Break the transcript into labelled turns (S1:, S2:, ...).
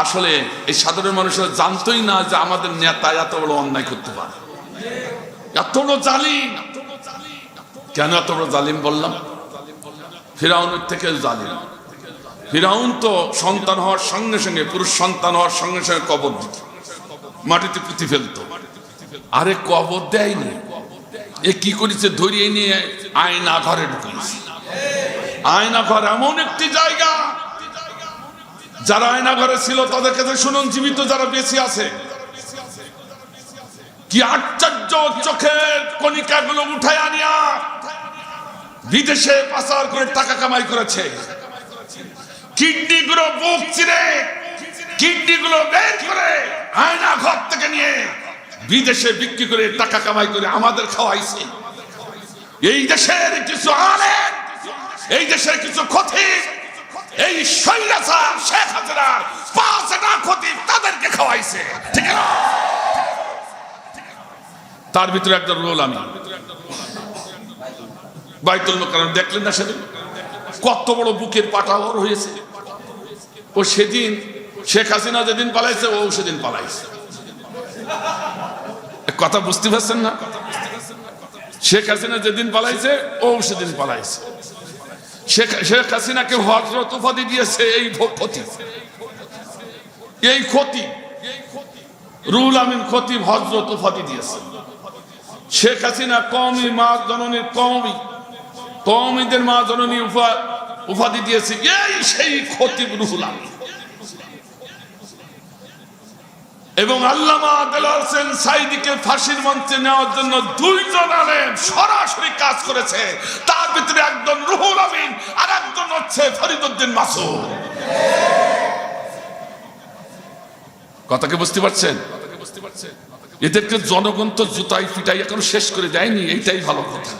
S1: আসলে এই সাধারণ মানুষেরা জানতোই না যে আমাদের নেতা এত বড় অন্যায় করতে পারে, এত বড় জালিম। কেন এত বড় জালিম বললাম? ফিরাউনের থেকে জালিম। ফিরাউন তো সন্তান হওয়ার সঙ্গে সঙ্গে, পুরুষ সন্তান হওয়ার সঙ্গে সঙ্গে কবর দিত, মাটিতে পুঁতে ফেলতো। আরে কবর দেয়নি, এ কি করেছে? ধরিয়ে নিয়ে আয়না ঘরে ঢুকিয়েছে। আয়না ঘর এমন একটি জায়গা, যারা আয়না ঘরে ছিল তাদের কাছে শুনুন, জীবিত যারা বেঁচে আছে, কি আশ্চর্য! চোখের কণিকাগুলো উঠায় আনিয়া বিদেশে পাচার করে টাকা কামাই করেছে। কিডনি গুলো বুক চিরে, কিডনি গুলো বের করে আয়না ঘর থেকে নিয়ে বিদেশে বিক্রি করে টাকা কামাই করে আমাদের খাওয়াইছে। এই দেশের কিছু আলেম, এই দেশের কিছু খতিব, এই স্বৈরাচার শেখ হাসিনার 5টা খতিব তাদেরকে খাওয়াইছে, ঠিক না? তার ভিতরে একটা রোল আমি বাইতুল মুকাররম দেখলেন না সেদিন? কত বড় বুকের পাটা ওর হয়েছে। ও সেদিন শেখ হাসিনা যেদিন পালাইছে, ও সেদিন পালাইছে। কথা বুঝতে পারছেন না? শেখ হাসিনা যেদিন পালাইছে, ও সেদিন পালাইছে। শেখ হাসিনাকে হযরত উপাধি দিয়েছে এই খতিব, এই খতিব রুহুল আমিন খতিব হযরত উপাধি দিয়েছে। শেখ হাসিনা কওমি মা জননীর কওমিদের মা জননী উপাধি দিয়েছে এই সেই খতিব রুহুল আমিন। এবং আল্লামা দেলোয়ার হোসেন সাঈদীকে ফাঁসির মঞ্চে নেওয়ার জন্য 2 জন আলেম সরাসরি কাজ করেছে। তার ভিতরে একজন রুহুল আমিন আর একজন হচ্ছে ফরিদউদ্দিন মাসুদ। কথাকে বুঝতে পারছেন? এদেরকে জনগণ তো জুতাই পিটাই এখন শেষ করে দেয়নি, এইটাই ভালো কথা।